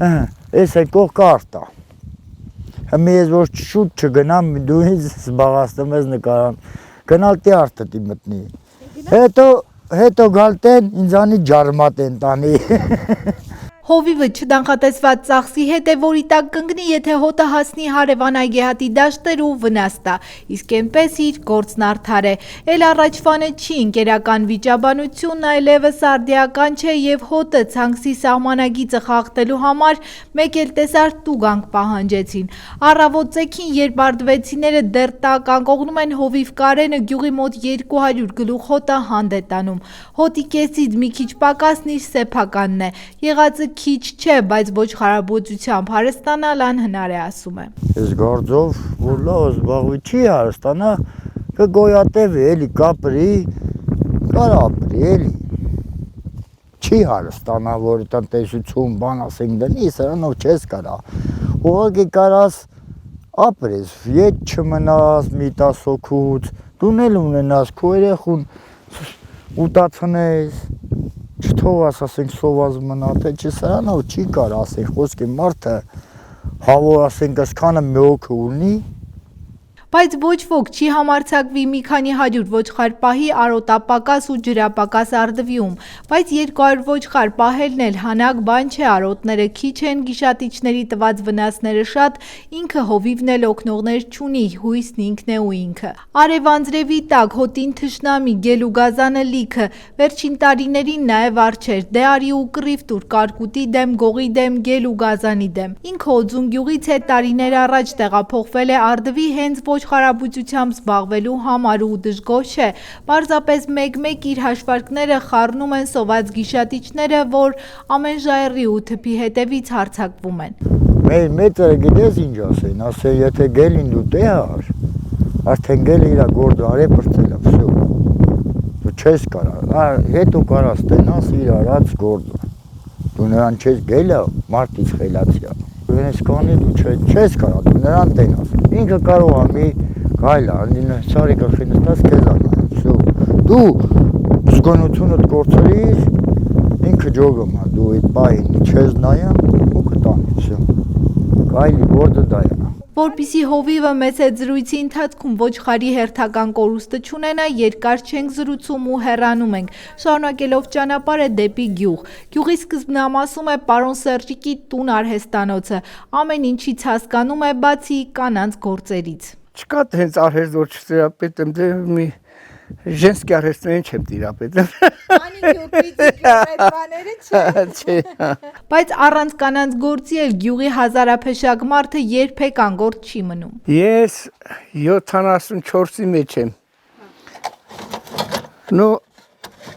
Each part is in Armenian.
Էս եկող կարտա։ Հիմա ես որ շուտ չգնամ, դու ինձ զբաղացնում ես նկարան։ Գնալ տիարտը դի մտնի։ Հետո գալ տեն, ինձանի ջարմատ են տանի։ Հովիվը չնախատեսված ծախսի հետ է, որի տակ կընկնի, եթե հոտը հասնի հարևան այգեհատի դաշտեր ու վնաս տա, իսկ էնպես իր գործն արդար է։ Էլ առաջվանը չի ընկերական վիճաբանությունն այլևս արդիական չէ եւ հոտը ցանքսի սահմանագիծը խախտելու համար մեկ էլ տեսար տուգանք պահանջեցին։ Առավոտ ծեքին, երբ արդվեցիները դեռ տակ անկողնում են, Հովիվ Կարենը գյուղի մոտ 200 գլուխ հոտը հանդ է տանում։ Հոտի կեսից մի քիչ պակասն իր սեփականն է։ Եղածը քիչ չէ, բայց ոչխարաբուծությամբ հարստանալ անհնար է, ասում է։ Ես գործով որ լավ զբաղվի չի հարստանա, կգոյատևի, էլի կապրի, կարա ապրի, էլի։ Չի հարստանա, որ տնտեսություն բան ասենք դնի, սրանով չես կարա։ Ուղղակի կարաս ապրես, ետ չմնաս մի տասոքուց, դուն էլ ունենաս քո երեխուն ուտացնես, չթողաս ասենք սոված մնա, թե չէ սրանով չի կար ասենք խոսքի մարդը հավոր ասենք ասքանը մի օքը ունի։ Բայց ոչ ոք չի համարձակվի մի քանի 100 ոչխար պահի արոտապակաս ու ջրապակաս Արդվիում, բայց 200 ոչխար պահելն էլ հանակ բան չէ, արոտները քիչ են, գիշատիչների տված վնասները շատ, ինքը Հովիվն էլ օգնողներ չունի, հույսն ինքն է ու ինքը։ Արևանձրևի տակ հոտին թշնամի, գել ու գազանը լիքը, վերջին տարիներին նաև արջեր, դե արի ու կռիվ տուր կարկուտի դեմ, գողի դեմ, գել ու գազանի դեմ։ Ինքը Օձուն գյուղից է տարիներ առաջ տեղափոխվել է Արդվի հենց ոչխարաբուծությամբ զբաղվելու համար ու դժգոհ չէ, պարզապես մեկ-մեկ իր հաշվարկները խառնում են սոված գիշատիչները, որ ամեն ժայռի ու թփի հետևից հարձակվում են։ Մեր մեծերը գիտես ինչ ասեն, ասեն եթե գելին դու տեհար, արդեն գելը իրա գործը արեպրծել է, վсё։ Դու չես կարա, հետո կարաս տենաս իր արած գործը։ Դու նրան չես գելը, մարդից խելացի է։ Վենեսկանի դու չես կարա, դու նրան տենաս։ Ինքը կարող է մի գայլա, սարիկը խինստաս քեզ անա, վсё։ Դու զգոնությունդ կորցրիր, ինքը ջոգում է, դու այդ պահին չես նայում, ու կտանի, վсё։ Գայլի գործը դա է։ Որպիսի Հովիվը մեծ այդ զրույցի ընթացքում ոչխարի հերթական կորուստը չունենա, երկար չենք զրուցում ու հեռանում ենք, շարունակելով ճանապարհը դեպի գյուղ։ Գյուղի սկզբնամասում է պարոն Սերժիկի տուն արհեստանոցը, ամեն ինչից հասկանում է բացի կանանց գործերից։ Չկա հենց արհեստ որ չտիրապետեմ, դե մի ժենսկի արհեստներին չեմ տիրապետեմ։ Բայց առանց կանանց գործի էլ գյուղի հազարափեշակ մարդը երբեք անգործ չի մնում։ Ես 74-ի մեջ եմ։ Նո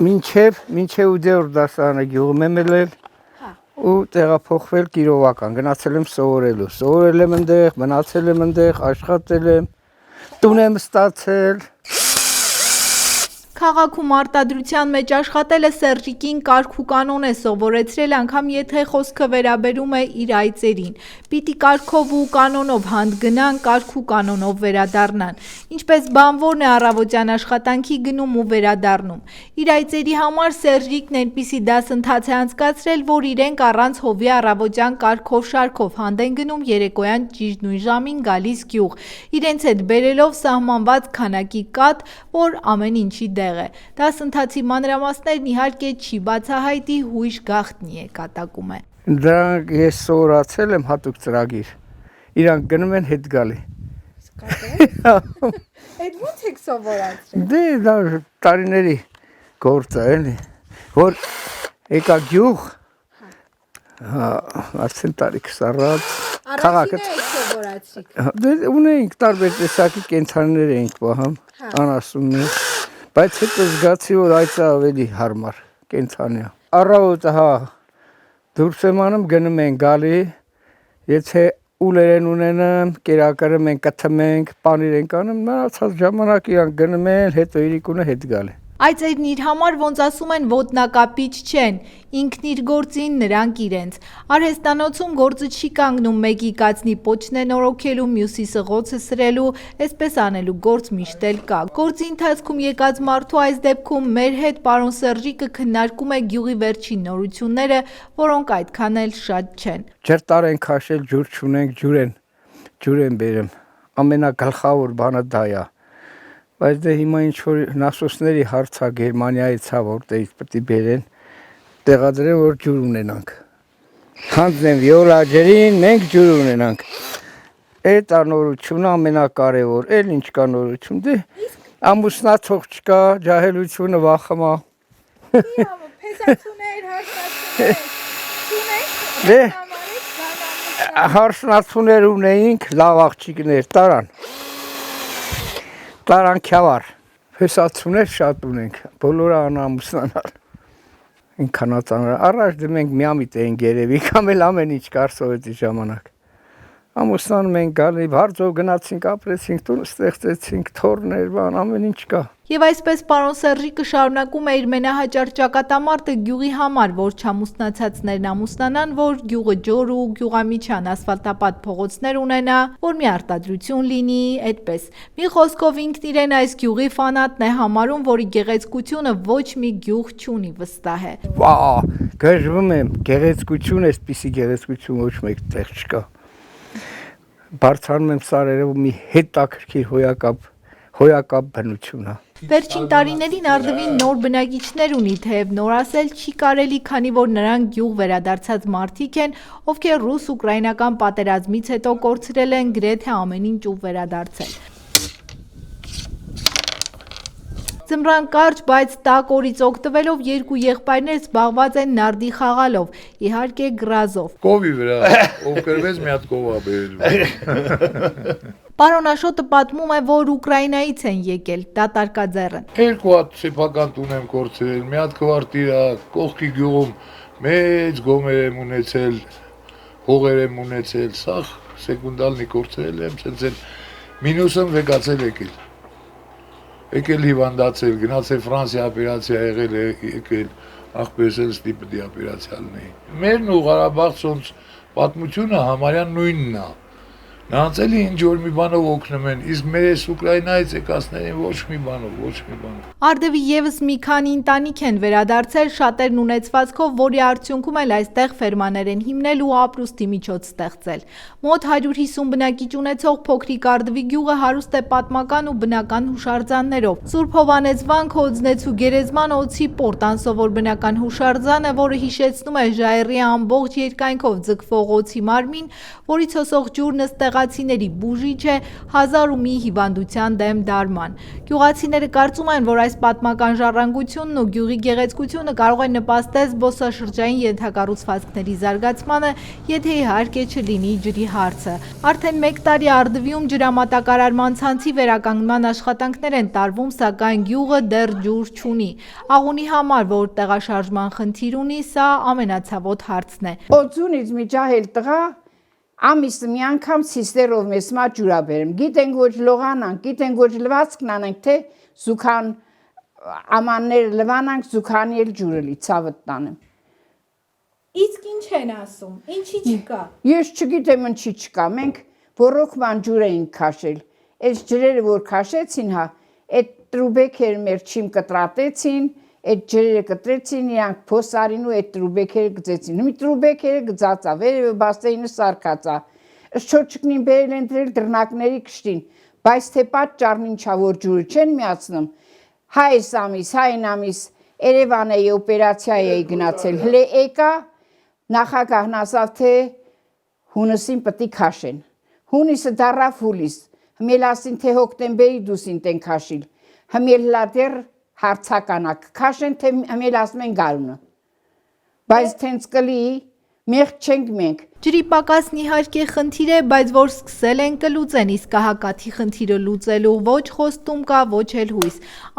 մինչև 8-րդ դասարանը գյուղում եմ ելել ու տեղափոխվել Կիրովական, գնացել եմ սովորելու։ Սովորել եմ այնտեղ, մնացել եմ այնտեղ, աշխատել եմ, տուն եմ ստացել։ Քաղաքում արտադրության մեջ աշխատելը Սերժիկին կարգ ու կանոն է սովորեցրել, անգամ եթե խոսքը վերաբերում է իր այծերին։ Պիտի կարգով ու կանոնով հանդ գնան, կարգ ու կանոնով վերադառնան։ Ինչպես բանվորն է առավոտյան աշխատանքի գնում ու վերադառնում։ Իր այծերի համար Սերժիկն այնպիսի դասընթաց է անցկացրել, որ իրենք առանց Հովի առավոտյան կարգով շարքով հանդ են գնում, երեկոյան ճիշտ նույն ժամին գալիս գյուղ, իրենց հետ բերելով սահմանված քանակի կաթ, որ ամեն ինչի դեղ է։ Դասընթացի մանրամասներն իհարկե չի բացահայտի, հույժ գաղտնի է, կատակում է։ Դրանք ես սովորացել եմ հատուկ ծրագիր։ Իրանք գնում են հետ գալի։ Այդ ո՞նց եք սովորացրել։ Դե դա տարիների գործ է, էլի, որ եկա գյուղ, արդեն տարիքս առած, քաղաքը դե ունեինք տարբեր տեսակի կենդանիներ էինք պահում, անասուններ, բայց հետո զգացի, որ այծը ավելի հարմար կենդանի է։ Առավոտը դուրս եմ անում, գնում են գալի, եթե ուլեր են ունենամ, կերակրում են կթմենք, պանիր ենք անում, մնացած ժամանակ իրանք գնում են, հետո իրիկունը հետ գալի։ Այծերն իր համար ոնց ասում են ոտնակապիչ չեն, ինքն իր գործին նրանք իրենց։ Արհեստանոցում գործը չի կանգնում մեկի կացնի պոչն է նորոգելու, մյուսի սղոցը սրելու, այսպես անելու գործ միշտ էլ կա։ Գործի ընթացքում եկած մարդու այս դեպքում մեր հետ պարոն Սերժիկը քննարկում է գյուղի վերջին նորությունները, որոնք այդքան էլ շատ չեն։ Ջրտար են քաշել, ջուր չունենք, ջուր են բերեմ։ Ամենագլխավոր բանը դա է։ Բայց դե հիմա ինչ-որ նասոսների հարց է Գերմանիայից է, որտեղից պետք է բերեն, տեղադրեն, որ ջուր ունենանք։ Հանձնեն վիոլաջերին, մենք ջուր ունենանք։ Այդ նորությունը ամենակարևոր, էլ ինչ կա նորություն, դե ամուսնացող չկա, ջահելությունը վախում է։ Փեսացուներ, հարսացուներ, Դե հարսնացուներ ունեինք, լավ աղջիկներ, տարան քյավար, փեսացուներ շատ ունենք, բոլորը անամուսնանալ, ինքանացանալ, առաջ դե մենք միամիտ էինք երևի, կամ էլ ամեն ինչ կար սովետի ժամանակ, ամուսնանում ենք գալի, բարձով գնացինք, ապրեցինք, տուն ստեղծեցինք, թորներ, բան, ամեն ինչ կա։ Եվ այսպես պարոն Սերժիկը շարունակում է իր մենահաճար ճակատամարտը գյուղի համար, որ չամուսնացածներն ամուսնանան, որ գյուղը ջոր ու գյուղամիջյան ասֆալտապատ փողոցներ ունենա, որ մի արտադրություն լինի, այդպես։ Մի խոսքով ինքն իրեն այս գյուղի ֆանատն է համարում, որի գեղեցկությունը ոչ մի գյուղ չունի, վստահ է։ Գժվում եմ, գեղեցկություն, այսպիսի գեղեցկություն ոչ մեկ տեղ չկա։ Բարձրանում եմ սարերը ու մի հետաքրքիր հոյակապ բնություն է։ Վերջին տարիներին Արդվին նոր բնակիչներ ունի, թեև նոր ասել չի կարելի, քանի որ նրանք գյուղ վերադարձած մարդիկ են, ովքեր ռուս-ուկրաինական պատերազմից հետո կորցրել են գրեթե ամեն ինչ ու վերադարձել։ Ձմռան կարճ, բայց տաք օրից օգտվելով երկու եղբայրներ զբաղված են նարդի խաղալով, իհարկե գրազով։ Կովի վրա, ով կրվեց մի հատ կով ա բերել։ Պարոն Աշոտը պատմում է, որ Ուկրաինայից են եկել, դատարկաձեռ են։ Երկու հատ սեփական տուն եմ կորցրել, մի հատ քվարտիր ա, կողքի գյուղում մեծ գոմեր եմ ունեցել, հողեր եմ ունեցել, սաղ սեկունդալնի կորցրել եմ, ցենց մինուսում վեկացել եկել հիվանդացել, գնացել Ֆրանսիա օպերացիա եկել, ախպես էլ ստիպդի օպերացիա լինեի։ Մերն ու Ղարաբաղցոնց պատմությունը համարյա նույնն է։ Նրանց էլի ինչ որ մի բանով օգնում են, իսկ մեր այս Ուկրաինայից եկածներին ոչ մի բանով։ Արդևի եւս մի քանի ընտանիք են վերադարձել շատերն ունեցվածքով, որի արդյունքում էլ այստեղ ֆերմաներ են հիմնել ու ապրուստի միջոց ստեղծել։ Մոտ 150 բնակիչ ունեցող փոքրիկ Արդվի գյուղը հարուստ է պատմական ու բնական հուշարձաններով։ Սուրբ Հովանես վանք, Օձնեց ու Գերեզման օձի պորտ անսովոր բնական հուշարձանը, որը հիշեցնում է ժայռի ամբողջ երկայնքով ձգվող օձի մարմին, որից հոսող ջուրն տեղացիների բուժիչ է 1001 հիվանդության դեմ դարման։ Գյուղացիները կարծում են, որ այս պատմական ժառանգությունն ու գյուղի գեղեցկությունը կարող է նպաստել զբոսաշրջային ենթակառուցվածքների զարգացմանը, եթե իհարկե չլինի ջրի հարցը։ Արդեն 1 տարի Արդվիում ջրամատակարարման ցանցի վերականգնման աշխատանքներ են տարվում, սակայն գյուղը դեռ ջուր չունի։ Աղունի համար, որ տեղաշարժման խնդիր ունի, սա ամենացավոտ հարցն է։ Օձունից մի ջահել տղա ամիսը մի անգամ ցիստերով մեզ մա ջուրա բերեմ։ Գիտենք ոչ լողանանք, գիտենք ոչ լվացքն անենք, թե զուքան ամաններ լվանանք, զուքանի էլ ջուրը լի ցավդ տանեմ։ Իսկ ինչ են ասում, ինչի չկա։ Ես չգիտեմ ինչի չկա, մենք բորոքման ջուր էինք քաշել։ Այս ջրերը որ քաշեցին, հա, այդ տրուբեքերը մեր չիմ կտրատեցին, այդ ջրերը կտրեցին, իրանք փոսարին ու այդ տրուբեքերը գծեցին։ Մի տրուբեքերը գծածա, վերևը բաստեինը սարկածա։ Շոչկնին բերել են դրել դռնակների կշտին, բայց թե պատճառն ինչա որ ջուրը չեն միացնում։ Հայս ամիս, հայն ամիս Երևան էի օպերացիա էի գնացել։ Հլե եկա նախագահն ասավ թե հունիսին պետք է քաշեն։ Հունիսը դարավ հուլիս։ Հմել ասին թե հոկտեմբերի դուսին տեն քաշիլ։ Հմել լադեր հարցականակ քաշեն թե հմել ասում են գարունը։ Բայց թենց կլի մեղք չենք մենք։ Ջրի պակասն իհարկե խնդիր է, բայց որ սկսել են կլուծեն, իսկ կահակաթի խնդիրը լուծելու ոչ խոստում կա, ոչ էլ հույս։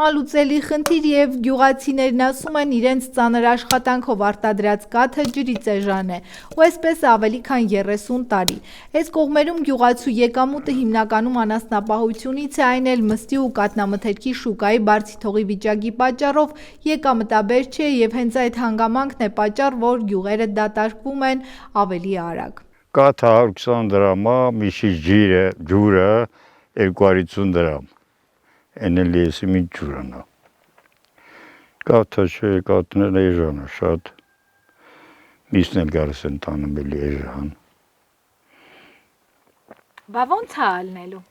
Անլուծելի խնդիր եւ գյուղացիներն ասում են իրենց ծանր աշխատանքով արտադրած կաթը ջրից էժան է, ու այսպես ավելի քան 30 տարի։ Այս կողմերում գյուղացու եկամուտը հիմնականում անասնապահությունից է, այն էլ մստի ու կաթնամթերքի շուկայի բարձի թողի վիճակի պատճառով եկամտաբեր չէ եւ հենց այդ հանգամանքն է պատճառ, որ գյուղերը դատարկվում են ավելի արագ։ Կաթը 120 դրամ է, միշի ջուրը 250 դրամ։ Այն էլ եսի մի ջուրն է։ Կաթը չէ, կաթն էլ էժան է շատ։ Միսն էլ գալիս են տանում էլի էժան։ Բա ոնց է ալնելու։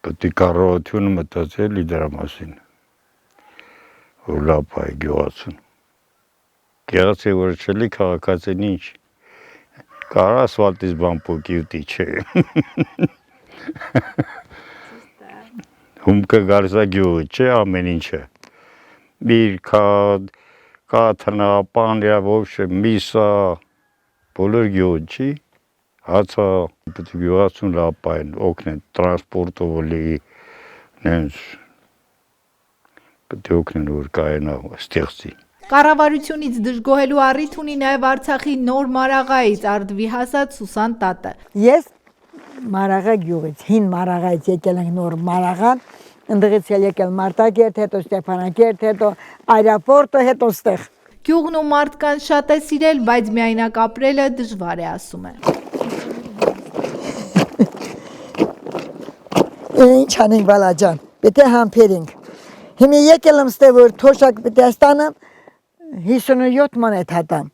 Պետք է կառավարությունը մտածել դրա մասին, որ լավ է գյուղացուն։ Գեղեցիկ որ չլի քաղաքացին ինչ, կարա ասվալտից բան պոկի ուտի չէ։ Հումքը գալիս է գյուղը, չէ ամեն ինչը։ Բիր, կաթնա, պանյա, ոобще միսա, բոլոր գյուղը չի։ Հացա, պետք է գյուղացուն լավ պայն, օգնեն, տրանսպորտով լի, նենց, պետք է օգնեն, որ կայանա ստեղծի։ Կառավարությունից դժգոհելու առիթ ունի նաև Արցախի նոր Մարաղայից Արդվի հասած Սուսան տատը։ Ես Մարաղա գյուղից, հին Մարաղայից եկել ենք նոր Մարաղան, ընդդեղից եկել Մարտակերտ, հետո Ստեփանակերտ, հետո Այրապորտը, հետո ստեղ։ Գյուղն ու մարդկանց շատ է սիրել, բայց միայնակ ապրելը դժվար է, ասում է։ Ինչ անենք բալաջան, պետք է համբերենք։ Հիմա եկել եմ ստեղ, որ թոշակ պետք է ստանամ, 57 մանեթ հատամ,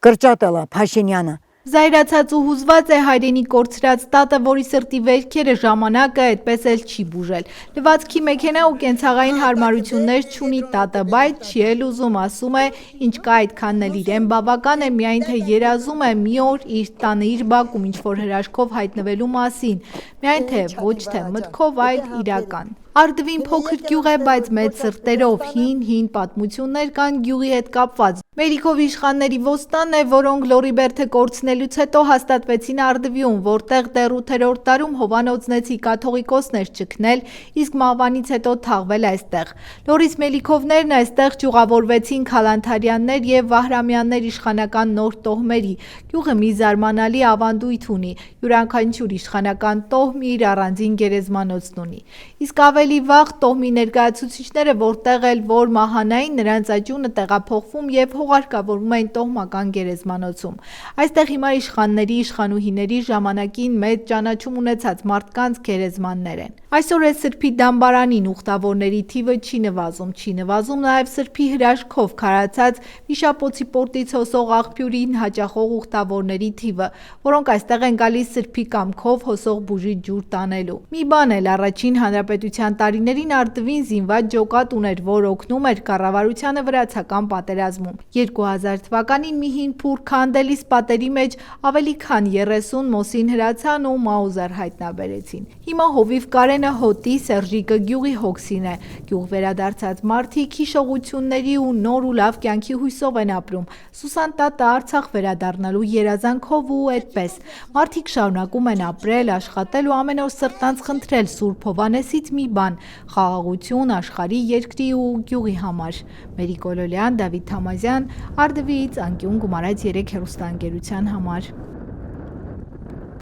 կրճատելա Փաշինյանը։ Զայրացած ու հուզված է հայրենի կորցրած տատը, որի սրտի վերքերը ժամանակը այդպես էլ չի բուժել։ Լվացքի մեքենա ու կենցաղային հարմարություններ չունի տատը, բայց չի էլ ուզում, ասում է, ինչ կա այդքանն էլ իրեն բավական է, միայն թե երազում է մի օր իր տանը իր բակում ինչ-որ հրաշքով հայտնվելու մասին, միայն թե ոչ թե մտքով, այլ իրական։ Արդվին փոքր գյուղ է, բայց մեծ սրտերով, հին պատմություններ կան գյուղի հետ կապված։ Մերիքով իշխանների ոստանն է, որոնք Լորիբերդը կորցնելուց հետո հաստատվեցին Արդվիում, որտեղ դեռ 8-րդ դարում Հովանոցնեցի կաթողիկոսն էր ճգնել, իսկ մահվանից հետո թաղվել այստեղ։ Լորիս Մելիքովներն այստեղ ճյուղավորվեցին Քալանթարյաններ եւ Վահրամյաններ իշխանական նոր տոհմերի։ Գյուղը մի զարմանալի ավանդույթ ունի, յուրաքանչյուր իշխանական տոհմ իր առանձին գերեզմանոցն ունի։ Իսկ ավելի վաղ տոհմի ներկայացուցիչները որտեղ էլ որ մահանային, նրանց աճյունը տեղափոխվում եւ հողարկավորվում էին տոհմական գերեզմանոցում։ Այստեղ հիմա իշխանների, իշխանուհիների ժամանակին մեծ ճանաչում ունեցած մարդկանց գերեզմաններ են։ Այսօր է Սրբի դամբարանին ուխտավորների թիվը չի նվազում նաև Սրբի հրաշքով քարացած Վիշապոցի պորտից հոսող աղբյուրին հաճախող ուխտավորների թիվը, որոնք այստեղ են գալիս Սրբի կամքով հոսող բուժի ջուր տանելու։ Մի բան էլ առաջին հանրապետության տարիներին Արդվին զինված ջոկատ ուներ, որ օգնում էր կառավարությանը վրացական պատերազմում։ 2000 թվականին մի հին փուռ քանդելիս պատերի մեջ ավելի քան 30 Մոսին հրացան ու Մաուզեր հայտնաբերեցին։ Հիմա Հովիվ Կարենը հոտի, Սերժիկը գյուղի հոգսին է։ Գյուղ վերադարձած մարդիկ հիշողությունների ու նոր ու լավ կյանքի հույսով են ապրում։ Սուսան տատը Արցախ վերադառնալու երազանքով ու այդպես։ Մարդիկ շարունակում են ապրել, աշխատել ու ամեն օր սրտանց խնդրել Սուրբ Հովանեսից մի բան՝ խաղաղություն աշխարհի, երկրի ու գյուղի համար։ Մերիկ Օլոլյան, Դավիթ Թամազյան, Արդվից անկյուն գումարած 3 հեռուստաընկերության համար։